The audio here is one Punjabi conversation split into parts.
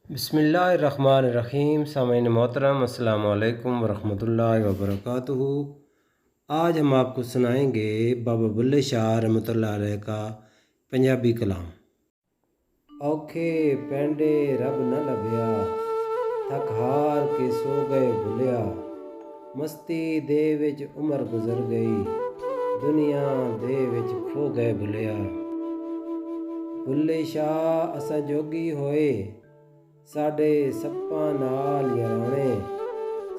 बिस्मिल्लाहिर्रहमानिर्रहीम। सामीन मोहतरम, अस्सलाम वालेकुम वरहमतुल्लाहि वबरकातुहू। आज हम आपको सुनाएंगे बाबा बुल्ले शाह रहमतुल्लाह अलैह का पंजाबी कलाम। औखे पैंडे रब न लभ्या, थक हार के सो गए भुलिया। मस्ती दे विच उमर गुजर गई, दुनिया दे विच खो गए भुलिया। बुल्ले शाह असां जोगी होए, साडे सप्पां नाल याराने।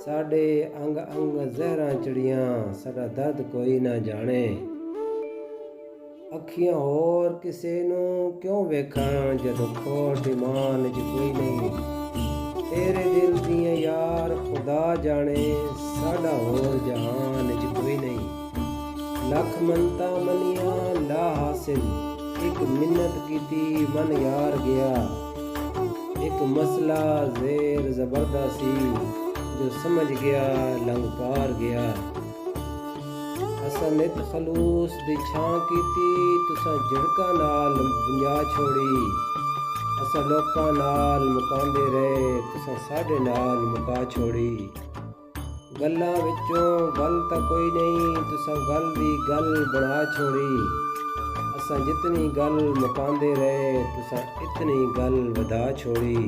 साडे अंग अंग ਜ਼ਹਿਰਾਂ ਚੜੀਆਂ, ਸਾਡਾ ਦਰਦ ਕੋਈ ਨਾ ਜਾਣੇ। ਅੱਖੀਆਂ ਹੋਰ ਕਿਸੇ ਨੂੰ ਕਿਉਂ ਵੇਖਾਂ, ਜਦੋਂ ਖੋਟ ਈਮਾਨ 'ਚ ਕੋਈ ਨਹੀਂ। ਤੇਰੇ ਦਿਲ ਦੀਆਂ ਯਾਰ ਖੁਦਾ ਜਾਣੇ, ਸਾਡਾ ਹੋਰ ਜਹਾਨ 'ਚ ਕੋਈ ਨਹੀਂ। ਲੱਖ ਮੰਨਤਾਂ ਮੰਨੀਆਂ ਲਾ ਹਾਸਿਲ, ਇੱਕ ਮਿੰਨਤ ਕੀਤੀ ਮਨ ਯਾਰ ਗਿਆ। एक मसला ज़ेर ज़बरदस्ती, जो समझ गया लंघ पार गया। असां नित खलूस दी छां कीती, तुसां झिड़कां नाल वंजा छोड़ी। असां लोकां नाल मुकांदे रहे, तुसां साडे नाल मुका छोड़ी। गल्लां विचों गल तां कोई नहीं, तुसां गल दी गल बना छोड़ी। असां जितनी गल मुकांदे रहे, तुसां इतनी गल वधा छोड़ी।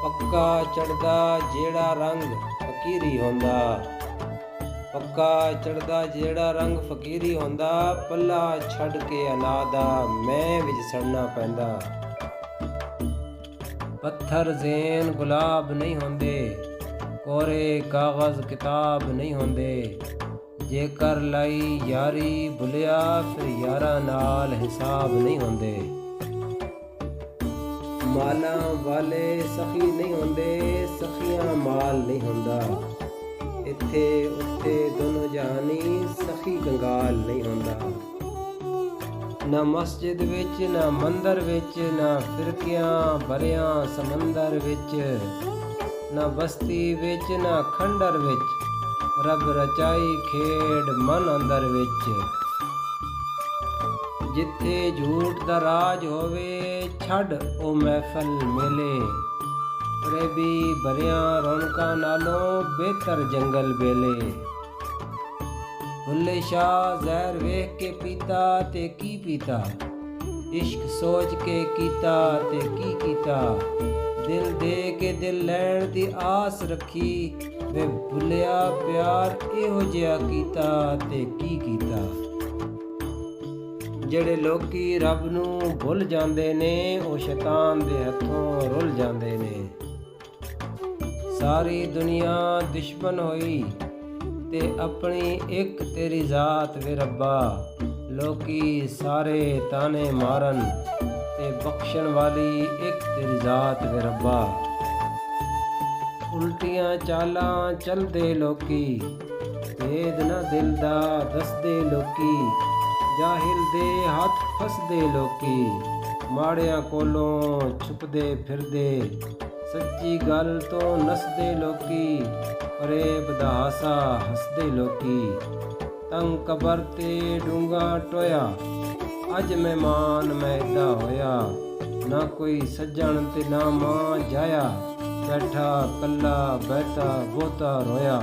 पक्का चढ़दा जेड़ा रंग फकीरी होंदा, पक्का चढ़दा जेड़ा रंग फकीरी होंदा। पल्ला छड़ के अनादा मैं विच सड़ना पैंदा। पत्थर ज़ेन गुलाब नहीं होंदे, कोरे कागज़ किताब नहीं होंदे। जेकर लाई यारी भुलिया, फिर यारा नाल हिसाब नहीं होंदे। माला वाले सखी नहीं होंदे, सखियां माल नहीं होंदा। इत्थे उत्थे दोनों जहानी, सखी कंगाल नहीं होंदा। ना मस्जिद विच ना मंदिर विच, ना फिरकियां भरियां समंदर विच। ना बस्ती विच ना खंडर विच, रब रचाई खेड मन अंदर विच। जिथे झूठ दा राज होवे, छड़ ओ महफल मेले। रेबी भरियां रौनकां नालों, बेहतर जंगल बेले। बुल्ले शाह ज़हर वेख के पीता ते की पीता, इश्क सोच के कीता ते की कीता। दिल दे के दिल लैण दी आस रखी, वे भुलिया प्यार इहो जिहा कीता ते की कीता। ਜਿਹੜੇ ਲੋਕੀ ਰੱਬ ਨੂੰ ਭੁੱਲ ਜਾਂਦੇ ਨੇ, ਉਹ ਸ਼ੈਤਾਨ ਦੇ ਹੱਥੋਂ ਰੁੱਲ ਜਾਂਦੇ ਨੇ। ਸਾਰੀ ਦੁਨੀਆ ਦੁਸ਼ਮਣ ਹੋਈ ਤੇ ਆਪਣੀ ਇੱਕ ਤੇਰੀ ਜ਼ਾਤ ਵੇ ਰੱਬਾ। ਲੋਕੀ ਸਾਰੇ ਤਾਨੇ ਮਾਰਨ ਤੇ ਬਖਸ਼ਣ ਵਾਲੀ ਇੱਕ ਤੇਰੀ ਜ਼ਾਤ ਵੇ ਰੱਬਾ। ਉਲਟੀਆਂ ਚਾਲਾਂ ਚਲਦੇ ਲੋਕੀ, ਭੇਦ ਨਾ ਦਿਲ ਦਾ ਦੱਸਦੇ ਲੋਕੀ। ਜਾਹਿਲ ਦੇ ਹੱਥ ਫਸਦੇ ਲੋਕੀ, ਮਾੜਿਆਂ ਕੋਲੋਂ ਛੁਪਦੇ ਫਿਰਦੇ। ਸੱਚੀ ਗੱਲ ਤੋਂ ਨੱਸਦੇ ਲੋਕੀ, ਫਰੇਬ ਦਾ ਹਾਸਾ ਹੱਸਦੇ ਲੋਕੀ। ਤੰਗ ਕਬਰ ਤੇ ਡੂੰਘਾ ਟੋਇਆ, ਅੱਜ ਮਹਿਮਾਨ ਮੈਂ ਏਦਾਂ ਹੋਇਆ। ਨਾ ਕੋਈ ਸੱਜਣ ਤੇ ਨਾ ਮਾਂ ਜਾਇਆ, ਬੈਠਾ ਕੱਲਾ ਬਹਿਤਾ ਬਹੁਤਾ ਰੋਇਆ।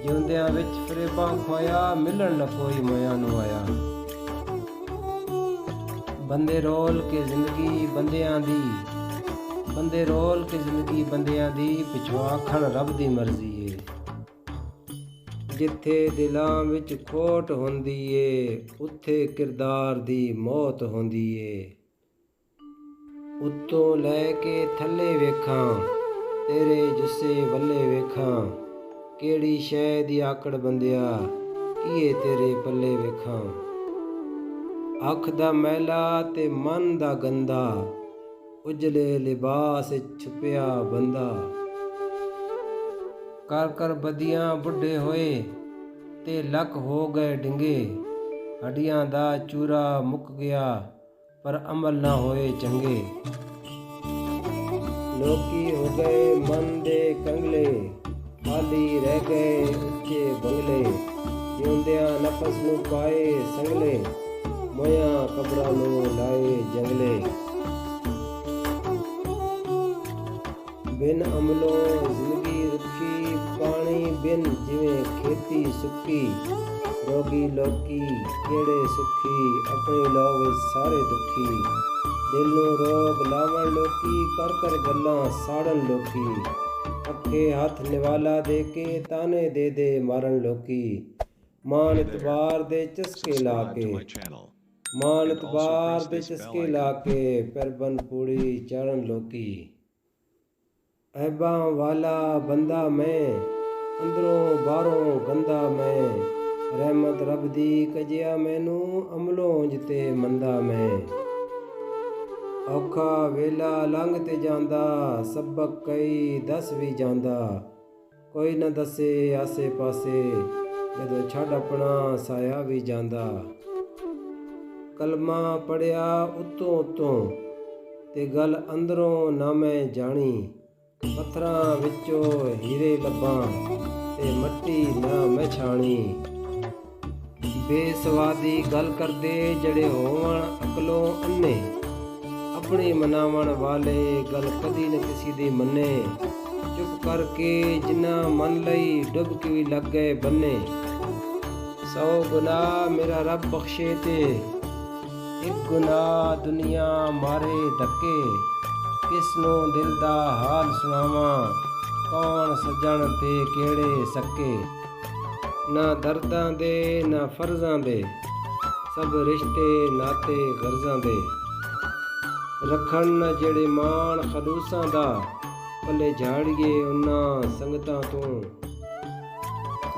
ਜਿਉਂਦਿਆਂ ਵਿੱਚ ਫਰੇਬਾਂ ਖੋਇਆ, ਮਿਲਣ ਨਾ ਕੋਈ ਮੋਇਆ ਨੂੰ ਆਇਆ। ਬੰਦੇ ਰੋਲ ਕੇ ਜ਼ਿੰਦਗੀ ਬੰਦਿਆਂ ਦੀ, ਬੰਦੇ ਰੋਲ ਕੇ ਜ਼ਿੰਦਗੀ ਬੰਦਿਆਂ ਦੀ। ਪਿਛੋਂ ਆਖਣ ਰੱਬ ਦੀ ਮਰਜ਼ੀ ਏ। ਜਿੱਥੇ ਦਿਲਾਂ ਵਿੱਚ ਖੋਟ ਹੁੰਦੀ ਏ, ਉੱਥੇ ਕਿਰਦਾਰ ਦੀ ਮੌਤ ਹੁੰਦੀ ਏ। ਉੱਤੋਂ ਲੈ ਕੇ ਥੱਲੇ ਵੇਖਾਂ, ਤੇਰੇ ਜੁੱਸੇ ਵੱਲੇ ਵੇਖਾਂ। ਕਿਹੜੀ ਸ਼ੈ ਦੀ ਆਕੜ ਬੰਦਿਆ, ਕੀਏ ਤੇਰੇ ਪੱਲੇ ਵੇਖਾਂ। ਅੱਖ ਦਾ ਮੈਲਾ ਤੇ ਮਨ ਦਾ ਗੰਦਾ, ਉਜਲੇ ਲਿਬਾਸ ਛੁਪਿਆ ਬੰਦਾ। ਕਰ ਕਰ ਬਦੀਆਂ ਬੁੱਢੇ ਹੋਏ, ਤੇ ਲੱਕ ਹੋ ਗਏ ਡਿੰਗੇ। ਹੱਡੀਆਂ ਦਾ ਚੂਰਾ ਮੁੱਕ ਗਿਆ, ਪਰ ਅਮਲ ਨਾ ਹੋਏ ਚੰਗੇ। ਲੋਕੀ ਹੋ ਗਏ ਮਨ ਦੇ ਕੰਗਲੇ, ਖਾਲੀ ਰਹਿ ਗਏ ਉੱਚੇ ਬੰਗਲੇ। ਜਿਉਂਦਿਆਂ ਨਫਸ ਨੂੰ ਪਾਏ ਸੰਗਲੇ, ਮੋਇਆਂ ਕਬਰਾਂ ਨੂੰ ਲਾਏ ਜੰਗਲੇ। ਬਿਨ ਅਮਲੋਂ ਜ਼ਿੰਦਗੀ ਰੁੱਖੀ, ਪਾਣੀ ਬਿਨ ਜਿਵੇਂ ਖੇਤੀ ਸੁੱਕੀ। ਰੋਗੀ ਲੋਕੀ ਕਿਹੜੇ ਸੁਖੀ, ਆਪਣੀ ਲੋ ਵਿੱਚ ਸਾਰੇ ਦੁਖੀ। ਦਿਲ ਨੂੰ ਰੋਗ ਲਾਵਣ ਲੋਕੀ, ਕਰ ਕਰ ਗੱਲਾਂ ਸਾੜਨ ਲੋਕੀ। ਅੱਖੇ ਹੱਥ ਨਿਵਾਲਾ ਦੇ ਕੇ, ਤਾਨੇ ਦੇ ਦੇ ਮਾਰਨ ਲੋਕੀ। ਮਾਨ ਇਤਬਾਰ ਦੇ ਚਸਕੇ ਲਾ ਕੇ, ਮਾਨ ਇਤਬਾਰ ਦੇ ਚਸਕੇ ਲਾ ਕੇ, ਪੈਰਬਨ ਪੂੜੀ ਚਾੜਨ ਲੋਕੀ। ਐਬਾਂ ਵਾਲਾ ਬੰਦਾ ਮੈਂ, ਅੰਦਰੋਂ ਬਾਹਰੋਂ ਗੰਦਾ ਮੈਂ। ਰਹਿਮਤ ਰੱਬ ਦੀ ਕਜਿਆ ਮੈਨੂੰ, ਅਮਲੋਂ ਉਂਝ ਤੇ ਮੰਦਾ ਮੈਂ। ਔਖਾ ਵੇਲਾ ਲੰਘ ਤੇ ਜਾਂਦਾ, ਸਬਕ ਕਈ ਦੱਸ ਵੀ ਜਾਂਦਾ। ਕੋਈ ਨਾ ਦੱਸੇ ਆਸੇ ਪਾਸੇ, ਜਦੋਂ ਛੱਡ ਆਪਣਾ ਸਾਇਆ ਵੀ ਜਾਂਦਾ। ਕਲਮਾ ਪੜਿਆ ਉਤੋਂ ਉਤੋਂ, ਤੇ ਗੱਲ ਅੰਦਰੋਂ ਨਾ ਮੈਂ ਜਾਣੀ। ਪੱਥਰਾਂ ਵਿੱਚੋਂ ਹੀਰੇ ਲੱਭਾਂ, ਤੇ ਮੱਟੀ ਨਾ ਮੈਂ ਛਾਣੀ। ਬੇਸਵਾਦੀ ਗੱਲ ਕਰਦੇ ਜਿਹੜੇ ਹੋਵਣ ਅਕਲੋਂ ਅੰਨੇ, ਆਪਣੀ ਮਨਾਵਣ ਵਾਲੇ ਗੱਲ ਕਦੀ ਨਾ ਕਿਸੇ ਦੀ ਮੰਨੇ। ਚੁੱਪ ਕਰਕੇ ਜਿੰਨਾ ਮੰਨ ਲਈ, ਡੁੱਬ ਕੇ ਵੀ ਲੱਗ ਗਏ ਬੰਨੇ। 100 ਗੁਨਾਹ ਮੇਰਾ ਰੱਬ ਬਖਸ਼ੇ ਤੇ, ਇੱਕ ਗੁਨਾਹ ਦੁਨੀਆ ਮਾਰੇ ਧੱਕੇ। ਕਿਸ ਨੂੰ ਦਿਲ ਦਾ ਹਾਲ ਸੁਣਾਵਾਂ, ਕੌਣ ਸੱਜਣ ਤੇ ਕਿਹੜੇ ਸੱਕੇ। ਨਾ ਦਰਦਾਂ ਦੇ ਨਾ ਫਰਜ਼ਾਂ ਦੇ, ਸਭ ਰਿਸ਼ਤੇ ਨਾਤੇ ਗਰਜ਼ਾਂ ਦੇ। ਰੱਖਣ ਨਾ ਜਿਹੜੇ ਮਾਣ ਖਲੂਸਾਂ ਦਾ, ਪੱਲੇ ਝਾੜੀਏ ਉਹਨਾਂ ਸੰਗਤਾਂ ਤੋਂ।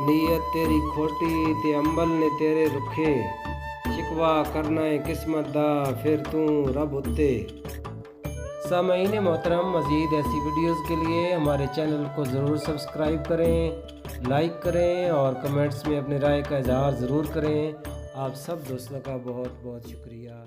ਨੀਅਤ ਤੇਰੀ ਖੋਟੀ ਤੇ ਅੰਬਲ ਨੇ ਤੇਰੇ ਰੁੱਖੇ। शिकवा करना है किस्मत दा, फिर तू रब उत्ते। सामईन मोहतरम, मज़ीद ऐसी वीडियोज़ के लिए हमारे चैनल को ज़रूर सब्सक्राइब करें, लाइक करें और कमेंट्स में अपनी राय का इजहार ज़रूर करें। आप सब दोस्तों का बहुत बहुत शुक्रिया।